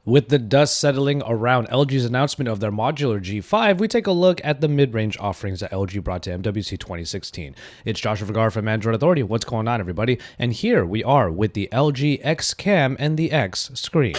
With the dust settling around LG's announcement of their modular G5, we take a look at the mid-range offerings that LG brought to MWC 2016. It's Joshua Vergara from Android Authority. What's going on, everybody? And here we are with the LG X Cam and the X Screen.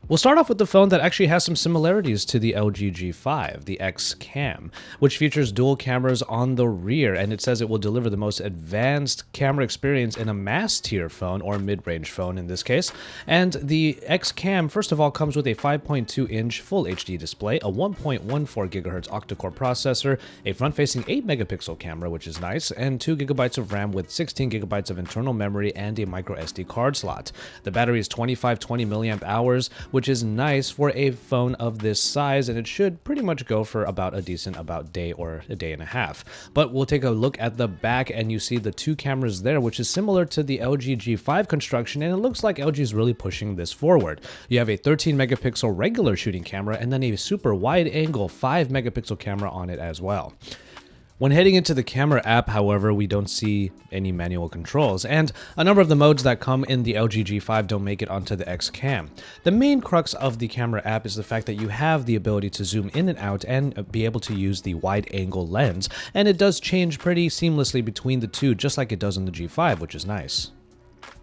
We'll start off with the phone that actually has some similarities to the LG G5, the X Cam, which features dual cameras on the rear, and it says it will deliver the most advanced camera experience in a mass-tier phone, or mid-range phone in this case. And the X Cam, first of all, comes with a 5.2-inch Full HD display, a 1.14 GHz octa-core processor, a front-facing 8-megapixel camera, which is nice, and 2 GB of RAM with 16 GB of internal memory and a micro SD card slot. The battery is 2520 mAh, which is nice for a phone of this size, and it should pretty much go for about a decent day or a day and a half. But we'll take a look at the back, and you see the two cameras there, which is similar to the LG G5 construction, and it looks like LG is really pushing this forward. You have a 13 megapixel regular shooting camera, and then a super wide angle 5 megapixel camera on it as well. When heading into the camera app, however, we don't see any manual controls, and a number of the modes that come in the LG G5 don't make it onto the X Cam. The main crux of the camera app is the fact that you have the ability to zoom in and out and be able to use the wide-angle lens, and it does change pretty seamlessly between the two, just like it does in the G5, which is nice.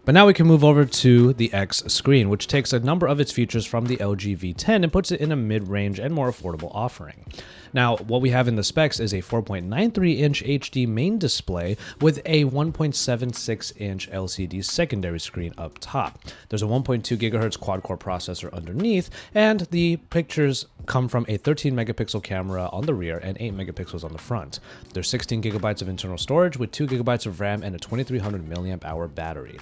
But now we can move over to the X Screen, which takes a number of its features from the LG V10 and puts it in a mid-range and more affordable offering. Now, what we have in the specs is a 4.93-inch HD main display with a 1.76-inch LCD secondary screen up top. There's a 1.2 GHz quad-core processor underneath, and the pictures come from a 13 megapixel camera on the rear and 8 megapixels on the front. There's 16 GB of internal storage with 2 GB of RAM and a 2300 mAh battery.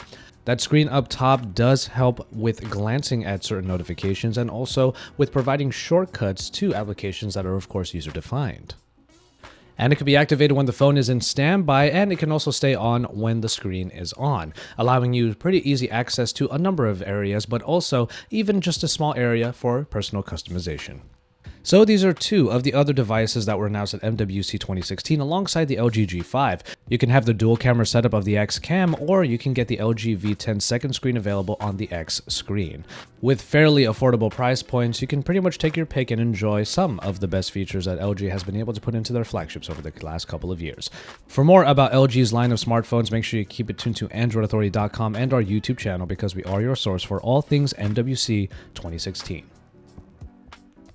That screen up top does help with glancing at certain notifications and also with providing shortcuts to applications that are, of course, user-defined. And it can be activated when the phone is in standby, and it can also stay on when the screen is on, allowing you pretty easy access to a number of areas, but also even just a small area for personal customization. So these are two of the other devices that were announced at MWC 2016 alongside the LG G5. You can have the dual camera setup of the X Cam, or you can get the LG V10 second screen available on the X Screen. With fairly affordable price points, you can pretty much take your pick and enjoy some of the best features that LG has been able to put into their flagships over the last couple of years. For more about LG's line of smartphones, make sure you keep it tuned to AndroidAuthority.com and our YouTube channel, because we are your source for all things MWC 2016.